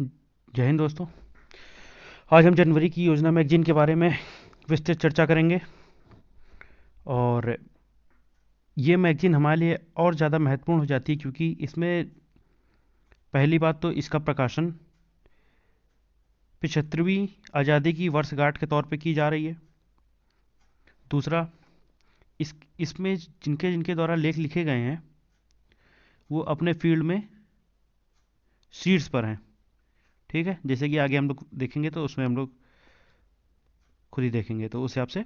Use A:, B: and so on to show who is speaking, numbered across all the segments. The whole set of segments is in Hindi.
A: जय हिंद दोस्तों। आज हम जनवरी की योजना मैगजीन के बारे में विस्तृत चर्चा करेंगे। और ये मैगजीन हमारे लिए और ज़्यादा महत्वपूर्ण हो जाती है क्योंकि इसमें पहली बात तो इसका प्रकाशन 75वीं आज़ादी की वर्षगांठ के तौर पे की जा रही है। दूसरा, इसमें जिनके जिनके द्वारा लेख लिखे गए हैं वो अपने फील्ड में शीर्ष पर हैं। ठीक है, जैसे कि आगे हम लोग देखेंगे तो उसमें हम लोग खुद ही देखेंगे, तो उस हिसाब से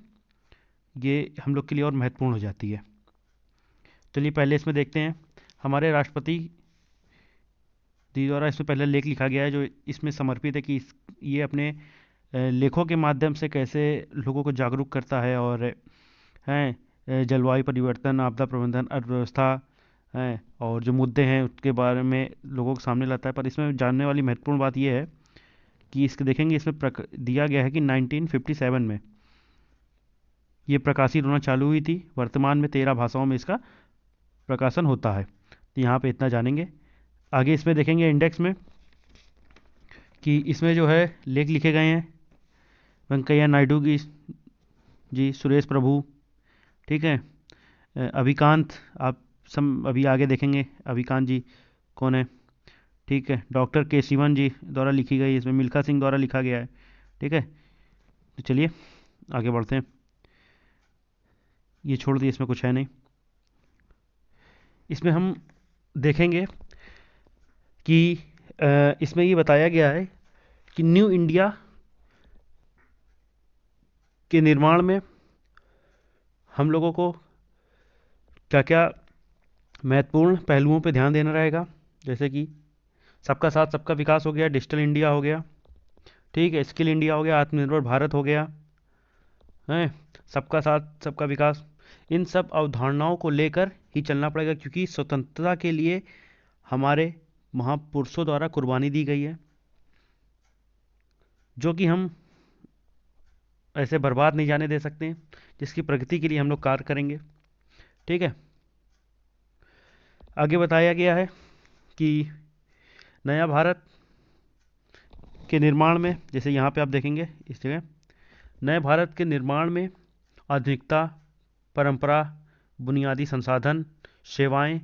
A: ये हम लोग के लिए और महत्वपूर्ण हो जाती है। चलिए पहले इसमें देखते हैं। हमारे राष्ट्रपति जी द्वारा इसमें पहले लेख लिखा गया है जो इसमें समर्पित है कि ये अपने लेखों के माध्यम से कैसे लोगों को जागरूक करता है और हैं जलवायु परिवर्तन, आपदा प्रबंधन, अर्थव्यवस्था हैं और जो मुद्दे हैं उसके बारे में लोगों के सामने लाता है। पर इसमें जानने वाली महत्वपूर्ण बात यह है कि इसके देखेंगे इसमें दिया गया है कि 1957 में ये प्रकाशित होना चालू हुई थी। वर्तमान में 13 भाषाओं में इसका प्रकाशन होता है। तो यहाँ पे इतना जानेंगे। आगे इसमें देखेंगे इंडेक्स में कि इसमें जो है लेख लिखे गए हैं वेंकैया नायडू जी, सुरेश प्रभु, ठीक है, अभिकांत, आप सब अभी आगे देखेंगे अभिकांत जी कौन है। ठीक है, डॉक्टर के शिवन जी द्वारा लिखी गई, इसमें मिल्खा सिंह द्वारा लिखा गया है। ठीक है, तो चलिए आगे बढ़ते हैं। ये छोड़ दिए, इसमें कुछ है नहीं। इसमें हम देखेंगे कि इसमें ये बताया गया है कि न्यू इंडिया के निर्माण में हम लोगों को क्या क्या महत्वपूर्ण पहलुओं पे ध्यान देना रहेगा। जैसे कि सबका साथ सबका विकास हो गया, डिजिटल इंडिया हो गया, ठीक है, स्किल इंडिया हो गया, आत्मनिर्भर भारत हो गया है, सबका साथ सबका विकास। इन सब अवधारणाओं को लेकर ही चलना पड़ेगा क्योंकि स्वतंत्रता के लिए हमारे महापुरुषों द्वारा कुर्बानी दी गई है जो कि हम ऐसे बर्बाद नहीं जाने दे सकते हैं, जिसकी प्रगति के लिए हम लोग कार्य करेंगे। ठीक है, आगे बताया गया है कि नया भारत के निर्माण में, जैसे यहाँ पे आप देखेंगे इस जगह, नए भारत के निर्माण में आधुनिकता, परंपरा, बुनियादी संसाधन, सेवाएं,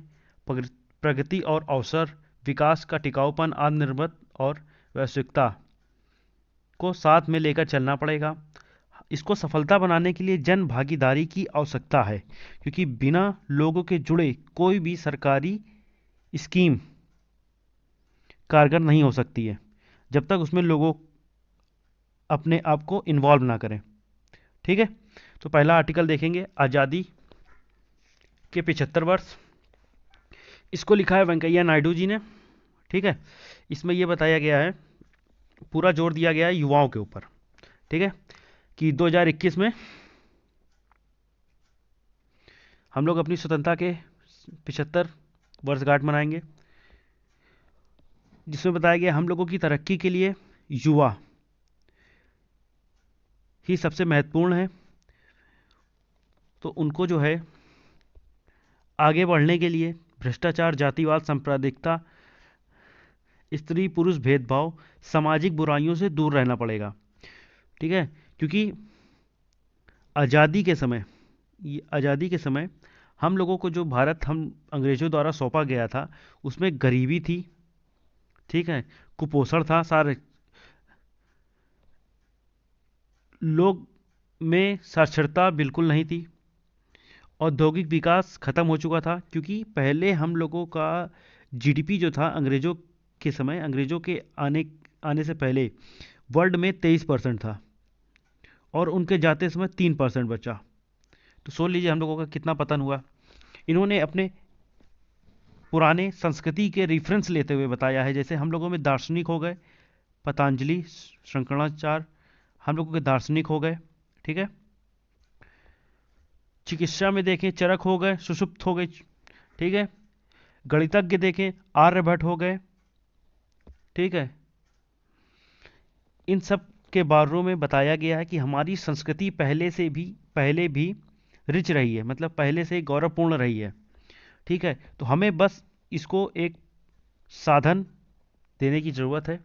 A: प्रगति और अवसर, विकास का टिकाऊपन, आत्मनिर्भर और वैश्विकता को साथ में लेकर चलना पड़ेगा। इसको सफलता बनाने के लिए जन भागीदारी की आवश्यकता है क्योंकि बिना लोगों के जुड़े कोई भी सरकारी स्कीम कारगर नहीं हो सकती है जब तक उसमें लोगों अपने आप को इन्वॉल्व ना करें। ठीक है, तो पहला आर्टिकल देखेंगे, आज़ादी के 75 वर्ष। इसको लिखा है वेंकैया नायडू जी ने। ठीक है, इसमें यह बताया गया है, पूरा जोर दिया गया है युवाओं के ऊपर। ठीक है, कि 2021 में हम लोग अपनी स्वतंत्रता के 75 वर्षगांठ मनाएंगे, जिसमें बताया गया हम लोगों की तरक्की के लिए युवा ही सबसे महत्वपूर्ण है। तो उनको जो है आगे बढ़ने के लिए भ्रष्टाचार, जातिवाद, सांप्रदायिकता, स्त्री पुरुष भेदभाव, सामाजिक बुराइयों से दूर रहना पड़ेगा। ठीक है, क्योंकि आज़ादी के समय, ये आज़ादी के समय हम लोगों को जो भारत हम अंग्रेजों द्वारा सौंपा गया था उसमें गरीबी थी, ठीक है, कुपोषण था, सारे लोग में साक्षरता बिल्कुल नहीं थी, औद्योगिक विकास खत्म हो चुका था क्योंकि पहले हम लोगों का जीडीपी जो था अंग्रेजों के समय, अंग्रेजों के आने आने से पहले वर्ल्ड में 23% था और उनके जाते समय 3% बचा। तो सोच लीजिए हम लोगों का कितना पतन हुआ। इन्होंने अपने पुराने संस्कृति के रेफरेंस लेते हुए बताया है, जैसे हम लोगों में दार्शनिक हो गए, पतंजलि, शंकराचार्य, हम लोगों के दार्शनिक हो गए। ठीक है, चिकित्सा में देखें चरक हो गए, सुषुप्त हो गए। ठीक है, गणितज्ञ देखें आर्यभट्ट हो गए। ठीक है, इन सब के बारे में बताया गया है कि हमारी संस्कृति पहले भी रिच रही है, मतलब पहले से गौरवपूर्ण रही है। ठीक है, तो हमें बस इसको एक साधन देने की ज़रूरत है।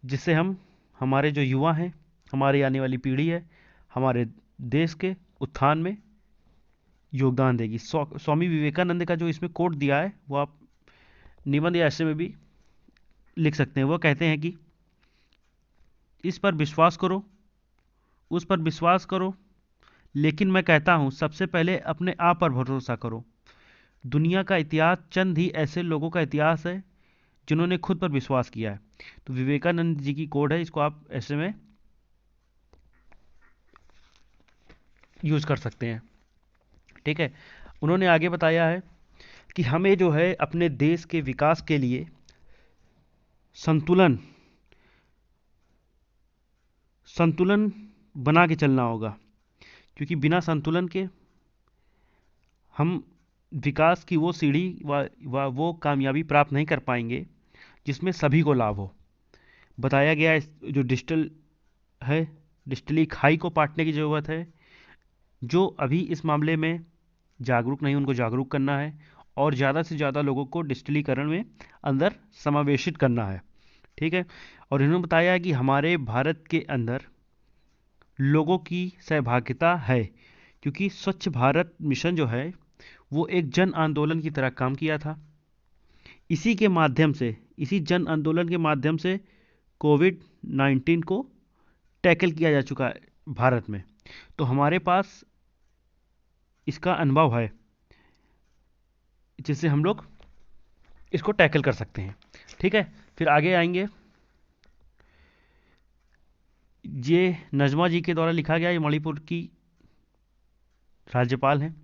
A: जिससे हम, हमारे जो युवा हैं, हमारी आने वाली पीढ़ी है, हमारे देश के उत्थान में योगदान देगी। स्वामी विवेकानंद का जो इसमें कोट दिया है वो आप निबंध या ऐसे में भी लिख सकते हैं। वो कहते हैं कि इस पर विश्वास करो, उस पर विश्वास करो, लेकिन मैं कहता हूं सबसे पहले अपने आप पर भरोसा करो। दुनिया का इतिहास चंद ही ऐसे लोगों का इतिहास है जिन्होंने खुद पर विश्वास किया है। तो विवेकानंद जी की कोड है, इसको आप ऐसे में यूज कर सकते हैं। ठीक है। उन्होंने आगे बताया है कि हमें जो है अपने देश के विकास के लिए संतुलन संतुलन बना के चलना होगा, क्योंकि बिना संतुलन के हम विकास की वो सीढ़ी वो कामयाबी प्राप्त नहीं कर पाएंगे जिसमें सभी को लाभ हो। बताया गया है जो डिजिटल है, डिजिटली खाई को पाटने की ज़रूरत है। जो अभी इस मामले में जागरूक नहीं, उनको जागरूक करना है और ज़्यादा से ज़्यादा लोगों को डिजिटलीकरण में अंदर समावेशित करना है। ठीक है। और इन्होंने बताया है कि हमारे भारत के अंदर लोगों की सहभागिता है, क्योंकि स्वच्छ भारत मिशन जो है वो एक जन आंदोलन की तरह काम किया था। इसी के माध्यम से, इसी जन आंदोलन के माध्यम से कोविड 19 को टैकल किया जा चुका है भारत में। तो हमारे पास इसका अनुभव है जिससे हम लोग इसको टैकल कर सकते हैं। ठीक है। फिर आगे आएंगे, ये नजमा जी के द्वारा लिखा गया, ये मणिपुर की राज्यपाल हैं।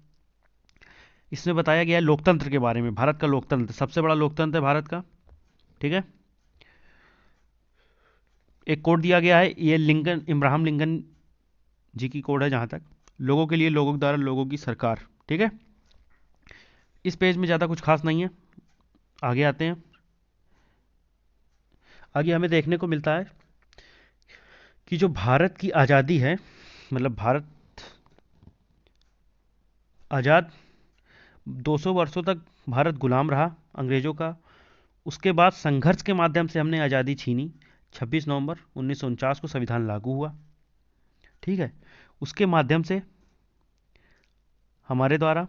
A: इसमें बताया गया है लोकतंत्र के बारे में। भारत का लोकतंत्र सबसे बड़ा लोकतंत्र है भारत का। ठीक है। एक कोड दिया गया है, ये लिंकन, इब्राहम लिंकन जी की कोड है जहां तक, लोगों के लिए, लोगों के द्वारा, लोगों की सरकार। ठीक है। इस पेज में ज़्यादा कुछ खास नहीं है। आगे आते हैं। आगे हमें देखने को मिलता है कि जो भारत की आज़ादी है, मतलब भारत आज़ाद, 200 वर्षों तक भारत गुलाम रहा अंग्रेज़ों का। उसके बाद संघर्ष के माध्यम से हमने आज़ादी छीनी। 26 नवंबर 1949 को संविधान लागू हुआ। ठीक है। उसके माध्यम से हमारे द्वारा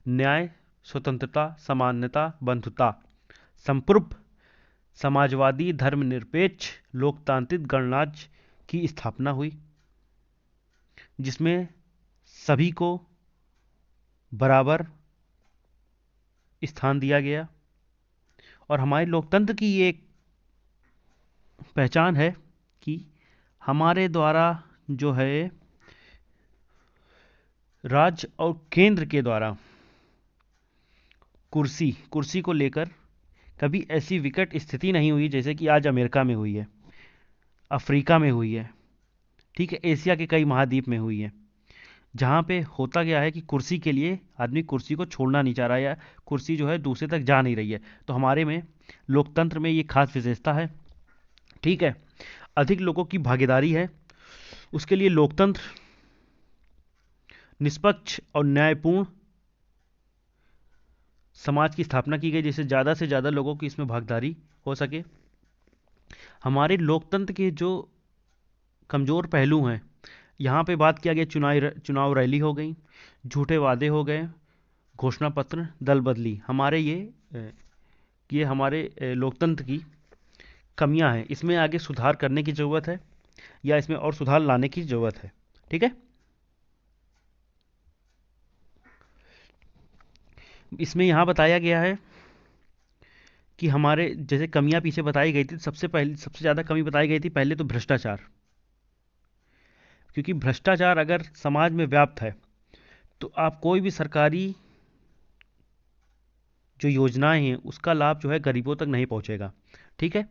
A: न्याय, स्वतंत्रता, समानता, बंधुता, संप्रभु, समाजवादी, धर्मनिरपेक्ष, लोकतांत्रिक गणराज्य की स्थापना हुई, जिसमें सभी को बराबर स्थान दिया गया। और हमारे लोकतंत्र की ये एक पहचान है कि हमारे द्वारा जो है राज्य और केंद्र के द्वारा कुर्सी कुर्सी को लेकर कभी ऐसी विकट स्थिति नहीं हुई जैसे कि आज अमेरिका में हुई है, अफ्रीका में हुई है। ठीक है। एशिया के कई महाद्वीप में हुई है, जहाँ पे होता गया है कि कुर्सी के लिए आदमी कुर्सी को छोड़ना नहीं चाह रहा है, या कुर्सी जो है दूसरे तक जा नहीं रही है। तो हमारे में लोकतंत्र में ये खास विशेषता है। ठीक है। अधिक लोगों की भागीदारी है, उसके लिए लोकतंत्र निष्पक्ष और न्यायपूर्ण समाज की स्थापना की गई, जिससे ज़्यादा से ज़्यादा लोगों की इसमें भागीदारी हो सके। हमारे लोकतंत्र के जो कमज़ोर पहलू हैं, यहाँ पे बात किया गया, चुनाव रैली हो गई, झूठे वादे हो गए, घोषणा पत्र, दल बदली। हमारे ये हमारे लोकतंत्र की कमियां हैं। इसमें आगे सुधार करने की ज़रूरत है, या इसमें और सुधार लाने की ज़रूरत है। ठीक है। इसमें यहाँ बताया गया है कि हमारे जैसे कमियां पीछे बताई गई थी, सबसे ज़्यादा कमी बताई गई थी पहले तो भ्रष्टाचार। क्योंकि भ्रष्टाचार अगर समाज में व्याप्त है तो आप कोई भी सरकारी जो योजनाएं हैं उसका लाभ जो है गरीबों तक नहीं पहुंचेगा। ठीक है।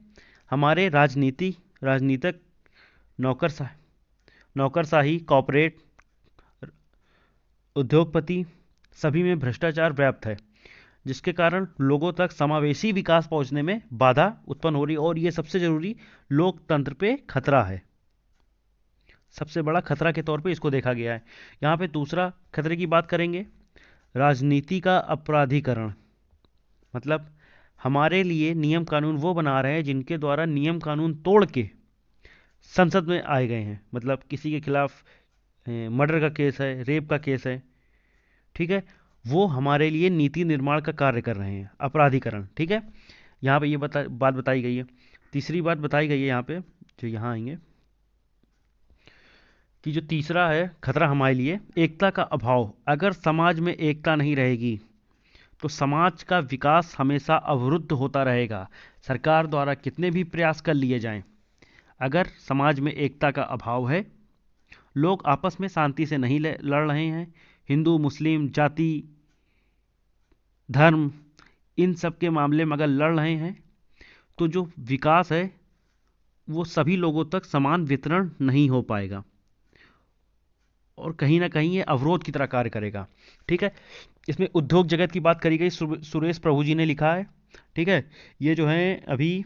A: हमारे राजनीतिक नौकरशाही, कॉरपोरेट, उद्योगपति, सभी में भ्रष्टाचार व्याप्त है, जिसके कारण लोगों तक समावेशी विकास पहुंचने में बाधा उत्पन्न हो रही है। और ये सबसे जरूरी लोकतंत्र पे खतरा है, सबसे बड़ा खतरा के तौर पे इसको देखा गया है। यहाँ पे दूसरा खतरे की बात करेंगे, राजनीति का अपराधीकरण। मतलब हमारे लिए नियम कानून वो बना रहे हैं जिनके द्वारा नियम कानून तोड़ के संसद में आए गए हैं। मतलब किसी के खिलाफ मर्डर का केस है, रेप का केस है, ठीक है, वो हमारे लिए नीति निर्माण का कार्य कर रहे हैं, अपराधीकरण, ठीक है। यहाँ पे ये बात बताई गई है। तीसरी बात बताई गई है यहाँ पे, जो यहाँ आएंगे, कि जो तीसरा है खतरा हमारे लिए, एकता का अभाव। अगर समाज में एकता नहीं रहेगी तो समाज का विकास हमेशा अवरुद्ध होता रहेगा, सरकार द्वारा कितने भी प्रयास कर लिए जाएं। अगर समाज में एकता का अभाव है, लोग आपस में शांति से नहीं लड़ रहे हैं, हिंदू मुस्लिम जाति धर्म इन सब के मामले में अगर लड़ रहे हैं, तो जो विकास है वो सभी लोगों तक समान वितरण नहीं हो पाएगा और कहीं ना कहीं ये अवरोध की तरह कार्य करेगा, ठीक है। इसमें उद्योग जगत की बात करी गई, सुरेश प्रभु जी ने लिखा है, ठीक है। ये जो है अभी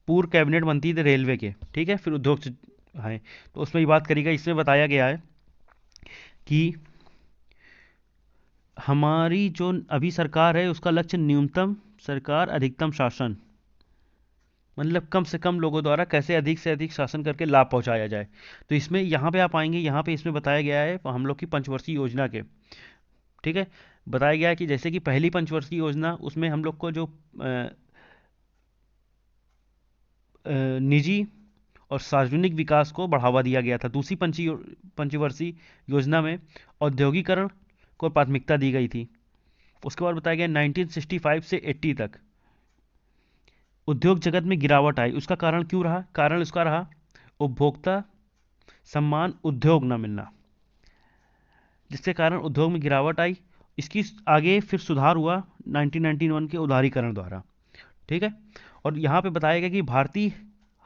A: पूर्व कैबिनेट मंत्री थे रेलवे के, ठीक है, फिर उद्योग से हैं, तो उसमें ये बात करी गई। इसमें बताया गया है कि हमारी जो अभी सरकार है उसका लक्ष्य न्यूनतम सरकार अधिकतम शासन, मतलब कम से कम लोगों द्वारा कैसे अधिक से अधिक शासन करके लाभ पहुंचाया जाए। तो इसमें यहाँ पे आप आएंगे, यहाँ पे इसमें बताया गया है हम लोग की पंचवर्षीय योजना के, ठीक है। बताया गया है कि जैसे कि पहली पंचवर्षीय योजना, उसमें हम लोग को जो निजी और सार्वजनिक विकास को बढ़ावा दिया गया था। दूसरी पंचवर्षीय योजना में औद्योगिकरण को प्राथमिकता दी गई थी। उसके बाद बताया गया 1965 से 80 तक उद्योग जगत में गिरावट आई। उसका कारण क्यों रहा? कारण उसका रहा उपभोक्ता सम्मान उद्योग न मिलना, जिसके कारण उद्योग में गिरावट आई। इसकी आगे फिर सुधार हुआ 1991 के उदारीकरण द्वारा, ठीक है। और यहाँ पे बताया गया कि भारतीय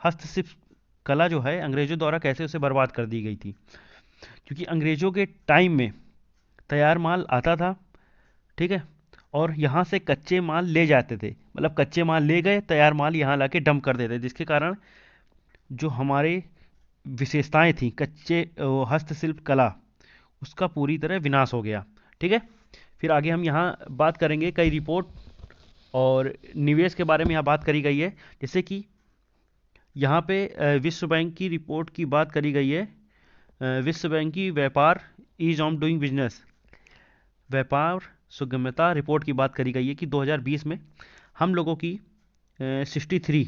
A: हस्तशिल्प कला जो है अंग्रेजों द्वारा कैसे उसे बर्बाद कर दी गई थी, क्योंकि अंग्रेजों के टाइम में तैयार माल आता था, ठीक है, और यहाँ से कच्चे माल ले जाते थे, मतलब कच्चे माल ले गए, तैयार माल यहाँ लाके डंप कर देते, जिसके कारण जो हमारे विशेषताएं थी कच्चे हस्तशिल्प कला, उसका पूरी तरह विनाश हो गया, ठीक है। फिर आगे हम यहाँ बात करेंगे कई रिपोर्ट और निवेश के बारे में यहाँ बात करी गई है। जैसे कि यहाँ पे विश्व बैंक की रिपोर्ट की बात करी गई है। विश्व बैंक की व्यापार ईज ऑफ डूइंग बिजनेस, व्यापार सुगमता रिपोर्ट की बात करी गई है कि 2020 में हम लोगों की 63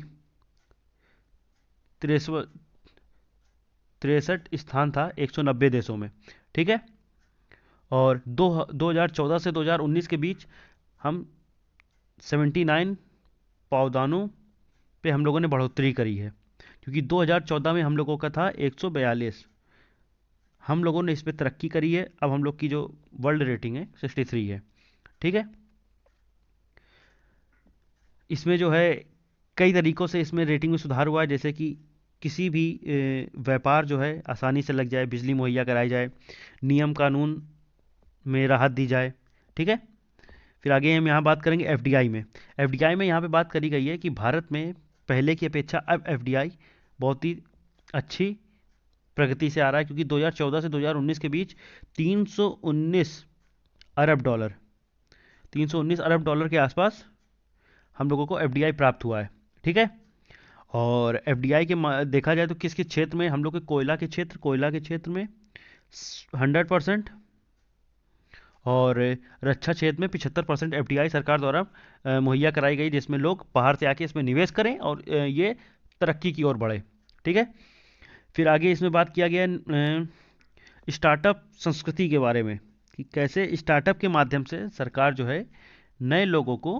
A: स्थान था 190 देशों में, ठीक है। और 2014 से 2019 के बीच हम 79 पावदानों पे हम लोगों ने बढ़ोतरी करी है, क्योंकि 2014 में हम लोगों का था 142, हम लोगों ने इस पर तरक्की करी है। अब हम लोग की जो वर्ल्ड रेटिंग है 63 है, ठीक है। इसमें जो है कई तरीकों से इसमें रेटिंग में सुधार हुआ है, जैसे कि किसी भी व्यापार जो है आसानी से लग जाए, बिजली मुहैया कराई जाए, नियम कानून में राहत दी जाए, ठीक है। फिर आगे हम यहाँ बात करेंगे एफडीआई में। एफडीआई में यहाँ पे बात करी गई है कि भारत में पहले की अपेक्षा अब एफडीआई बहुत ही अच्छी प्रगति से आ रहा है, क्योंकि 2014 से 2019 के बीच 319 अरब डॉलर 319 अरब डॉलर के आसपास हम लोगों को एफडीआई प्राप्त हुआ है, ठीक है। और एफडीआई के देखा जाए तो किस किस क्षेत्र में, हम लोग के कोयला के क्षेत्र में 100%, और रक्षा क्षेत्र में 75% एफडीआई सरकार द्वारा मुहैया कराई गई, जिसमें लोग बाहर से आके इसमें निवेश करें और ये तरक्की की ओर बढ़े, ठीक है। फिर आगे इसमें बात किया गया स्टार्टअप संस्कृति के बारे में, कि कैसे स्टार्टअप के माध्यम से सरकार जो है नए लोगों को,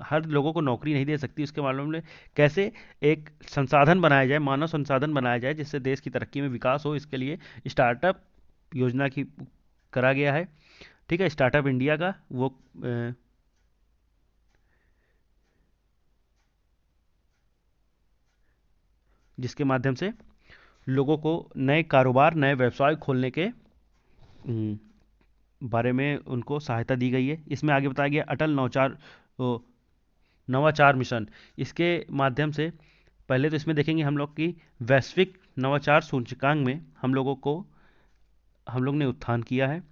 A: हर लोगों को नौकरी नहीं दे सकती, उसके मामले में कैसे एक संसाधन बनाया जाए, मानव संसाधन बनाया जाए, जिससे देश की तरक्की में विकास हो, इसके लिए स्टार्टअप योजना की करा गया है, ठीक है। स्टार्टअप इंडिया का वो जिसके माध्यम से लोगों को नए कारोबार, नए व्यवसाय खोलने के बारे में उनको सहायता दी गई है। इसमें आगे बताया गया अटल नवाचार मिशन, इसके माध्यम से पहले तो इसमें देखेंगे हम लोग की वैश्विक नवाचार सूचकांक में हम लोग ने उत्थान किया है,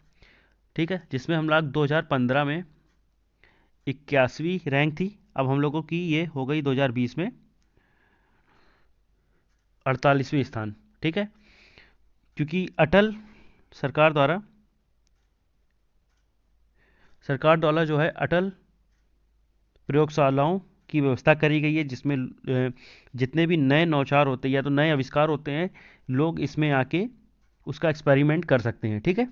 A: ठीक है, जिसमें हम लोग 2015 में 81वीं रैंक थी, अब हम लोगों की ये हो गई 2020 में 48वीं स्थान। ठीक है, क्योंकि अटल सरकार द्वारा जो है अटल प्रयोगशालाओं की व्यवस्था करी गई है, जिसमें जितने भी नए नौचार होते हैं या तो नए आविष्कार होते हैं, लोग इसमें आके उसका एक्सपेरिमेंट कर सकते हैं। ठीक है,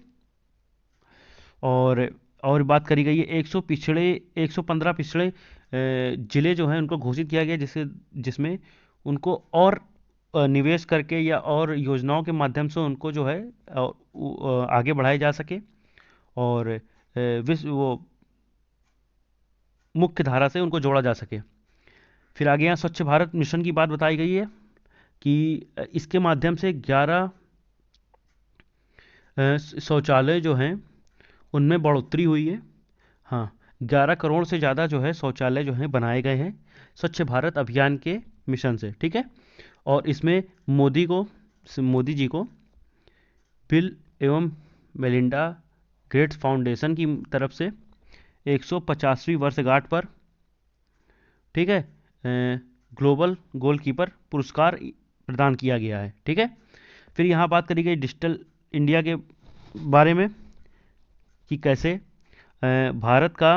A: और बात करी गई है 115 पिछड़े जिले जो हैं उनको घोषित किया गया, जिसमें उनको और निवेश करके या और योजनाओं के माध्यम से उनको जो है आगे बढ़ाए जा सके, और विश्व वो मुख्य धारा से उनको जोड़ा जा सके। फिर आगे यहाँ स्वच्छ भारत मिशन की बात बताई गई है कि इसके माध्यम से 11 शौचालय जो हैं उनमें बढ़ोतरी हुई है। हाँ, 11 करोड़ से ज़्यादा जो है शौचालय जो हैं बनाए गए हैं स्वच्छ भारत अभियान के मिशन से। ठीक है, और इसमें मोदी जी को बिल एवं मेलिंडा गेट्स फाउंडेशन की तरफ से 150वीं वर्षगांठ पर, ठीक है, ग्लोबल गोलकीपर पुरस्कार प्रदान किया गया है। ठीक है, फिर यहाँ बात करी गई डिजिटल इंडिया के बारे में कि कैसे भारत का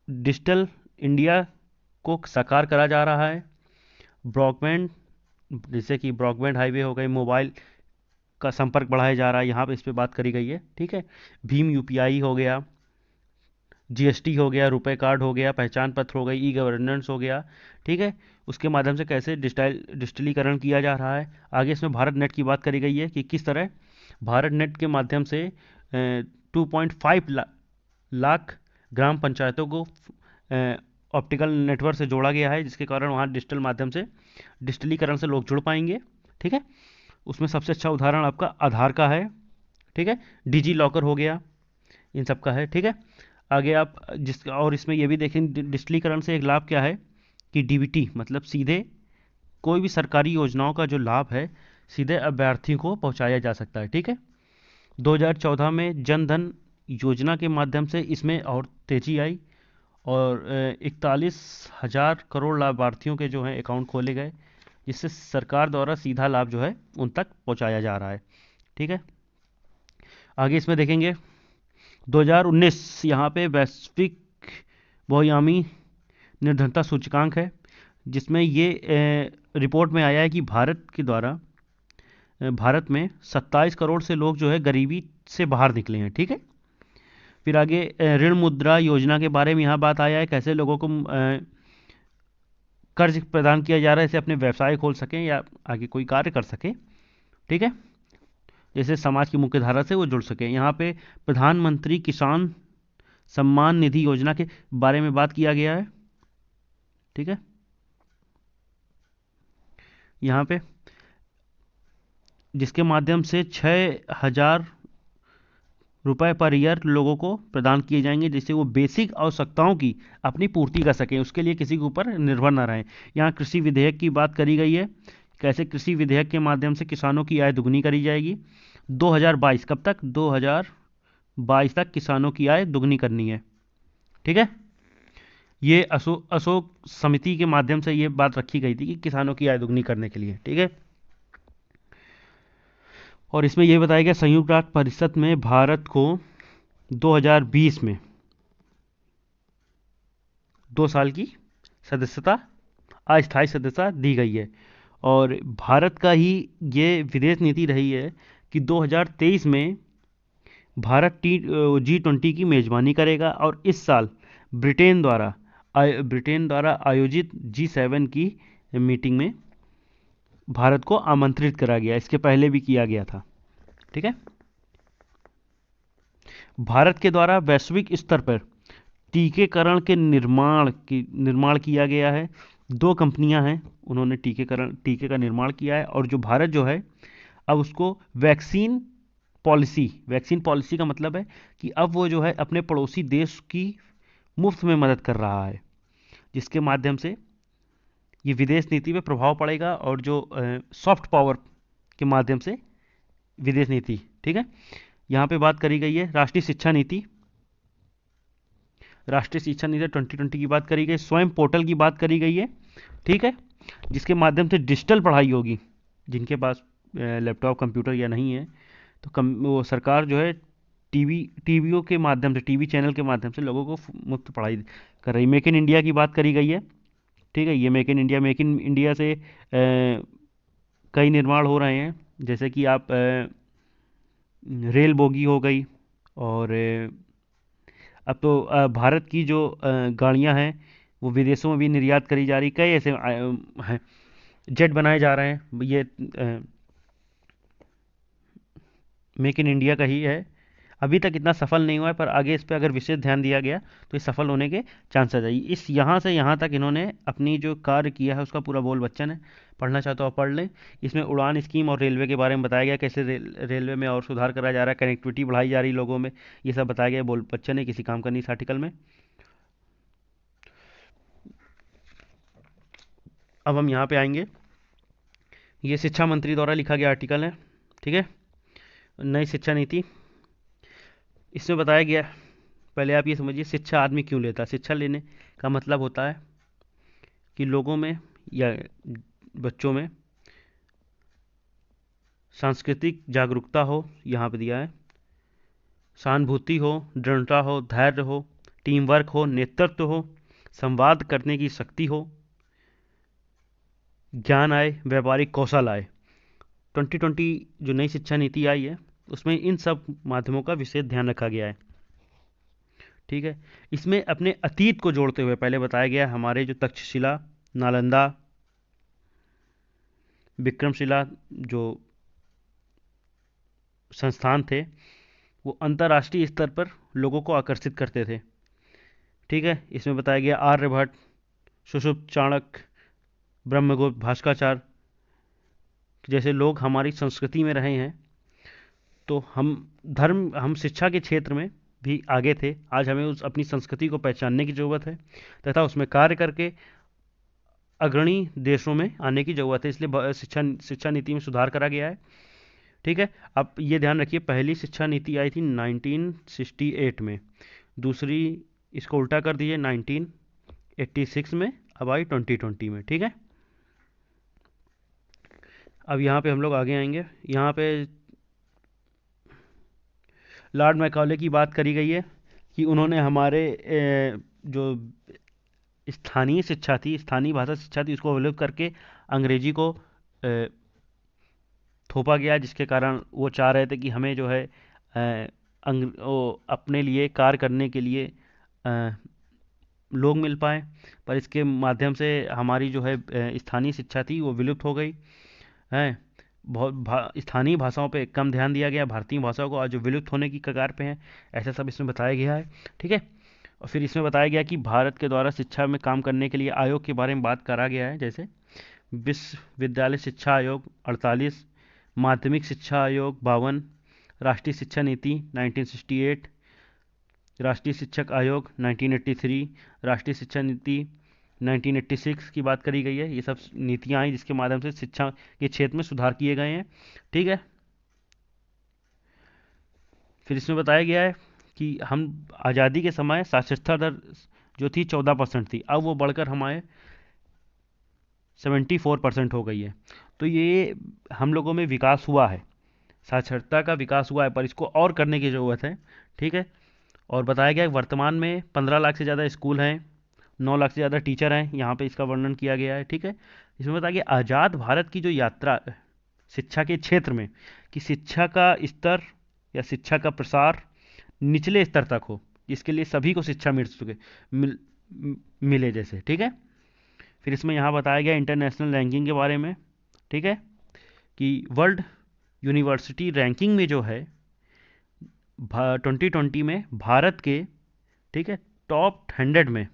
A: डिजिटल इंडिया को साकार करा जा रहा है। ब्रॉडबैंड, जैसे कि ब्रॉडबैंड हाईवे हो गए, मोबाइल का संपर्क बढ़ाया जा रहा है, यहाँ पे इस पे बात करी गई है। ठीक है, भीम यूपीआई हो गया, जीएसटी हो गया, रुपए कार्ड हो गया, पहचान पत्र हो गई, ई गवर्नेंस हो गया। ठीक है, उसके माध्यम से कैसे डिजिटलीकरण किया जा रहा है। आगे इसमें भारत नेट की बात करी गई है कि किस तरह भारत नेट के माध्यम से 2.5 लाख ग्राम पंचायतों को ऑप्टिकल नेटवर्क से जोड़ा गया है, जिसके कारण वहाँ डिजिटल माध्यम से डिजिटलीकरण से लोग जुड़ पाएंगे। ठीक है, उसमें सबसे अच्छा उदाहरण आपका आधार का है। ठीक है, डिजी लॉकर हो गया, इन सब का है। ठीक है, आगे आप और इसमें ये भी देखें डिजिटलीकरण से एक लाभ क्या है कि डीबीटी मतलब सीधे कोई भी सरकारी योजनाओं का जो लाभ है सीधे अभ्यर्थियों को पहुंचाया जा सकता है। ठीक है, 2014 में जन धन योजना के माध्यम से इसमें और तेजी आई, और 41,000 करोड़ लाभार्थियों के जो हैं अकाउंट खोले गए, जिससे सरकार द्वारा सीधा लाभ जो है उन तक पहुंचाया जा रहा है। ठीक है, आगे इसमें देखेंगे 2019 यहाँ पे वैश्विक बहुआयामी निर्धनता सूचकांक है, जिसमें ये रिपोर्ट में आया है कि भारत में 27 करोड़ से लोग जो है गरीबी से बाहर निकले हैं। ठीक है, फिर आगे ऋण मुद्रा योजना के बारे में यहाँ बात आया है, कैसे लोगों को कर्ज प्रदान किया जा रहा है, इसे अपने व्यवसाय खोल सकें या आगे कोई कार्य कर सकें। ठीक है, जैसे समाज की मुख्य धारा से वो जुड़ सके। यहाँ पे प्रधानमंत्री किसान सम्मान निधि योजना के बारे में बात किया गया है। ठीक है, यहाँ पे जिसके माध्यम से 6,000 रुपए पर ईयर लोगों को प्रदान किए जाएंगे, जिससे वो बेसिक आवश्यकताओं की अपनी पूर्ति कर सकें, उसके लिए किसी के ऊपर निर्भर ना रहें। यहाँ कृषि विधेयक की बात करी गई है, कैसे कृषि विधेयक के माध्यम से किसानों की आय दुगनी करी जाएगी। 2022 कब तक, 2022 तक किसानों की आय दुगनी करनी है। ठीक है, ये अशोक समिति के माध्यम से ये बात रखी गई थी कि किसानों की आय दुगनी करने के लिए। ठीक है, और इसमें यह बताया गया संयुक्त राष्ट्र परिषद में भारत को 2020 में 2 साल की सदस्यता, अस्थायी सदस्यता दी गई है, और भारत का ही ये विदेश नीति रही है कि 2023 में भारत G20 की मेजबानी करेगा, और इस साल ब्रिटेन द्वारा आयोजित G7 की मीटिंग में भारत को आमंत्रित करा गया, इसके पहले भी किया गया था। ठीक है, भारत के द्वारा वैश्विक स्तर पर टीकेकरण के निर्माण किया गया है। 2 कंपनियां हैं, उन्होंने टीके का निर्माण किया है, और जो भारत जो है अब उसको वैक्सीन पॉलिसी का मतलब है कि अब वो जो है अपने पड़ोसी देश की मुफ्त में मदद कर रहा है, जिसके माध्यम से ये विदेश नीति पे प्रभाव पड़ेगा, और जो सॉफ्ट पावर के माध्यम से विदेश नीति। ठीक है, यहाँ पे बात करी गई है राष्ट्रीय शिक्षा नीति। राष्ट्रीय शिक्षा नीति 2020 की बात करी गई, स्वयं पोर्टल की बात करी गई है, ठीक है, जिसके माध्यम से डिजिटल पढ़ाई होगी। जिनके पास लैपटॉप कंप्यूटर या नहीं है तो वो सरकार जो है टीवीओ के माध्यम से, टीवी चैनल के माध्यम से लोगों को मुफ्त पढ़ाई कर रही। मेक इन इंडिया की बात करी गई है, ठीक है। ये मेक इन इंडिया से कई निर्माण हो रहे हैं, जैसे कि आप रेल बोगी हो गई, और अब तो भारत की जो गाड़ियां हैं वो विदेशों में भी निर्यात करी जा रही, कई ऐसे हैं, जेट बनाए जा रहे हैं, ये मेक इन इंडिया का ही है। अभी तक इतना सफल नहीं हुआ है, पर आगे इस पर अगर विशेष ध्यान दिया गया तो ये सफल होने के चांसेस है। इस यहाँ से यहाँ तक इन्होंने अपनी जो कार्य किया है उसका पूरा बोल बच्चन है, पढ़ना चाहते हो आप पढ़ लें। इसमें उड़ान स्कीम और रेलवे के बारे में बताया गया, कैसे रेलवे में और सुधार करा जा रहा है, कनेक्टिविटी बढ़ाई जा रही है लोगों में, ये सब बताया गया बोल बच्चन ने, किसी काम का नहीं इस आर्टिकल में। अब हम यहाँ पे आएंगे, ये शिक्षा मंत्री द्वारा लिखा गया आर्टिकल है, ठीक है, नई शिक्षा नीति। इसमें बताया गया, पहले आप ये समझिए शिक्षा आदमी क्यों लेता है। शिक्षा लेने का मतलब होता है कि लोगों में या बच्चों में सांस्कृतिक जागरूकता हो, यहाँ पे दिया है, सहानुभूति हो, दृढ़ता हो, धैर्य हो, टीम वर्क हो, नेतृत्व हो, संवाद करने की शक्ति हो, ज्ञान आए, व्यावहारिक कौशल आए। 2020 जो नई शिक्षा नीति आई है उसमें इन सब माध्यमों का विशेष ध्यान रखा गया है, ठीक है। इसमें अपने अतीत को जोड़ते हुए पहले बताया गया हमारे जो तक्षशिला, नालंदा, विक्रमशिला जो संस्थान थे वो अंतर्राष्ट्रीय स्तर पर लोगों को आकर्षित करते थे, ठीक है। इसमें बताया गया आर्यभट्ट, सुषुप्त, चाणक्य, ब्रह्मगुप्त, भास्कराचार्य जैसे लोग हमारी संस्कृति में रहे हैं। तो हम शिक्षा के क्षेत्र में भी आगे थे। आज हमें उस अपनी संस्कृति को पहचानने की ज़रूरत है तथा उसमें कार्य करके अग्रणी देशों में आने की ज़रूरत है, इसलिए शिक्षा नीति में सुधार करा गया है, ठीक है। अब ये ध्यान रखिए, पहली शिक्षा नीति आई थी 1968 में, दूसरी इसको उल्टा कर दीजिए 1986 में, अब आई 2020 में, ठीक है। अब यहाँ पे हम लोग आगे आएंगे, यहाँ पे लॉर्ड मैकाले की बात करी गई है कि उन्होंने हमारे जो स्थानीय शिक्षा थी, स्थानीय भाषा शिक्षा थी, उसको विलुप्त करके अंग्रेजी को थोपा गया, जिसके कारण वो चाह रहे थे कि हमें जो है अपने लिए कार्य करने के लिए लोग मिल पाए, पर इसके माध्यम से हमारी जो है स्थानीय शिक्षा थी वो विलुप्त हो गई है। बहुत स्थानीय भाषाओं पे कम ध्यान दिया गया, भारतीय भाषाओं को आज जो विलुप्त होने की कगार पे हैं, ऐसा सब इसमें बताया गया है, ठीक है। और फिर इसमें बताया गया कि भारत के द्वारा शिक्षा में काम करने के लिए आयोग के बारे में बात करा गया है, जैसे विश्वविद्यालय शिक्षा आयोग 48, माध्यमिक शिक्षा आयोग 52, राष्ट्रीय शिक्षा नीति 1968, राष्ट्रीय शिक्षक आयोग 1983, राष्ट्रीय शिक्षा नीति 1986 की बात करी गई है। ये सब नीतियां आई जिसके माध्यम से शिक्षा के क्षेत्र में सुधार किए गए हैं, ठीक है। फिर इसमें बताया गया है कि हम आज़ादी के समय साक्षरता दर जो थी 14% थी, अब वो बढ़कर हमारे 74% हो गई है। तो ये हम लोगों में विकास हुआ है, साक्षरता का विकास हुआ है, पर इसको और करने की ज़रूरत है, ठीक है। और बताया गया वर्तमान में 15 लाख से ज़्यादा स्कूल हैं, 9 लाख से ज़्यादा टीचर हैं, यहाँ पे इसका वर्णन किया गया है, ठीक है। इसमें बताया गया आज़ाद भारत की जो यात्रा शिक्षा के क्षेत्र में, कि शिक्षा का स्तर या शिक्षा का प्रसार निचले स्तर तक हो, इसके लिए सभी को शिक्षा मिले जैसे, ठीक है। फिर इसमें यहाँ बताया गया इंटरनेशनल रैंकिंग के बारे में, ठीक है, कि वर्ल्ड यूनिवर्सिटी रैंकिंग में जो है 2020 में भारत के, ठीक है, टॉप 100 में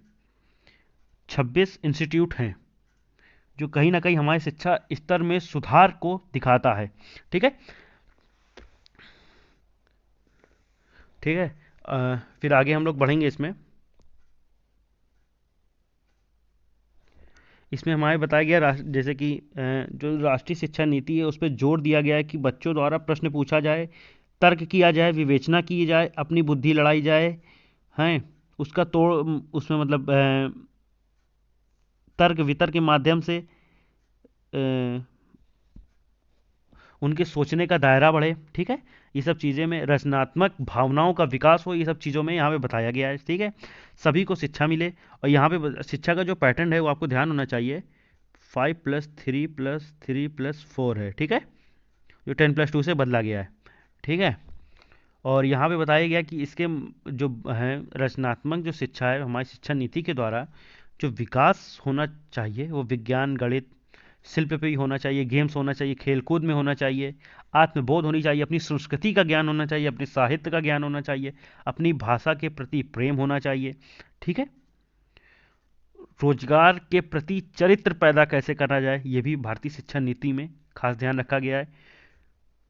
A: 26 इंस्टीट्यूट हैं, जो कहीं ना कहीं हमारे शिक्षा स्तर में सुधार को दिखाता है, ठीक है, ठीक है। फिर आगे हम लोग बढ़ेंगे इसमें हमारे बताया गया जैसे कि जो राष्ट्रीय शिक्षा नीति है उस पर जोर दिया गया है कि बच्चों द्वारा प्रश्न पूछा जाए, तर्क किया जाए, विवेचना की जाए, अपनी बुद्धि लड़ाई जाए, हैं, उसका तोड़, उसमें मतलब तर्क वितर्क के माध्यम से उनके सोचने का दायरा बढ़े, ठीक है। ये सब चीज़ें में रचनात्मक भावनाओं का विकास हो, ये सब चीज़ों में यहाँ पे बताया गया है, ठीक है। सभी को शिक्षा मिले। और यहाँ पे शिक्षा का जो पैटर्न है वो आपको ध्यान होना चाहिए, 5+3+3+4 है, ठीक है, जो 10+2 से बदला गया है, ठीक है। और यहाँ पे बताया गया कि इसके जो है रचनात्मक जो शिक्षा है हमारी शिक्षा नीति के द्वारा जो विकास होना चाहिए वो विज्ञान, गणित, शिल्प पे भी होना चाहिए, गेम्स होना चाहिए, खेलकूद में होना चाहिए, आत्मबोध होनी चाहिए, अपनी संस्कृति का ज्ञान होना चाहिए, अपने साहित्य का ज्ञान होना चाहिए, अपनी भाषा के प्रति प्रेम होना चाहिए, ठीक है। रोजगार के प्रति चरित्र पैदा कैसे करा जाए ये भी भारतीय शिक्षा नीति में खास ध्यान रखा गया है।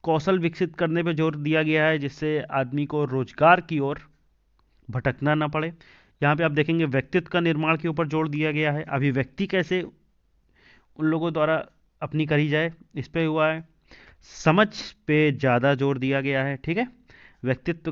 A: कौशल विकसित करने पर जोर दिया गया है जिससे आदमी को रोजगार की ओर भटकना ना पड़े। यहाँ पे आप देखेंगे व्यक्तित्व का निर्माण के ऊपर जोर दिया गया है, अभिव्यक्ति कैसे उन लोगों द्वारा अपनी करी जाए इस पे हुआ है। समझ पे ज़्यादा जोर दिया गया है, ठीक है। व्यक्तित्व